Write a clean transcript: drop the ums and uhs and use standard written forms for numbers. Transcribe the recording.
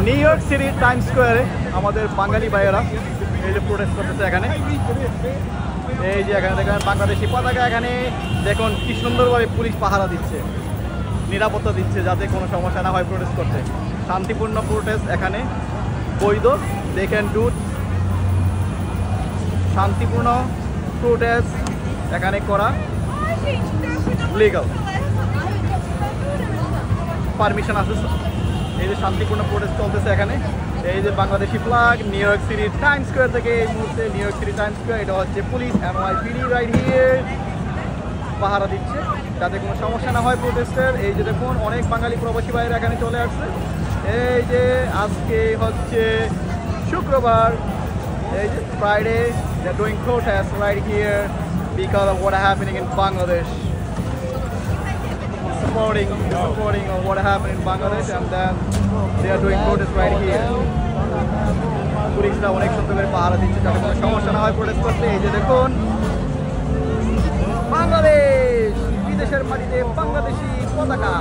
New York city time স্কোয়ারে আমাদের বাঙালি ভাইয়েরা এই যে প্রোটেস্ট করতেছে এখানে। এই যে এখানে দেখেন বাংলাদেশি পতাকা, এখানে দেখুন কি সুন্দরভাবে পুলিশ পাহারা দিচ্ছে, নিরাপত্তা দিচ্ছে যাতে কোনো সমস্যা না হয় প্রোটেস্ট করতে। শান্তিপূর্ণ প্রোটেস্ট এখানে বৈধ, দেখেন ডুট শান্তিপূর্ণ প্রোটেস্ট এখানে করা লিগাল, পারমিশন আছে। এই যে শান্তিপূর্ণ প্রোটেস্ট চলতেছে এখানে। এই যে Bangladeshi flag new York city time square থেকে এই মুহূর্তে new York city time square, এটা হচ্ছে পুলিশ NYPD রাইট হিয়ার পাহারা দিচ্ছে যাতে কোনো সমস্যা না হয় প্রোটেস্টের। এই যে দেখুন অনেক বাঙালি প্রবাসী ভাইয়েরা এখানে চলে আসছে। এই যে আজকে হচ্ছে শুক্রবার, এই যে Friday, they are doing protest right here because of what happening in Bangladesh, supporting of what happened in Bangladesh, and then they are doing protest right here. পুলিশরা অনেক সুন্দর করে পাহারা দিচ্ছে যাতে কোনো সমস্যা না হয় প্রোটেস্ট করতে। এই যে দেখুন বাংলাদেশ, বিদেশের মাটিতে বাংলাদেশি পতাকা।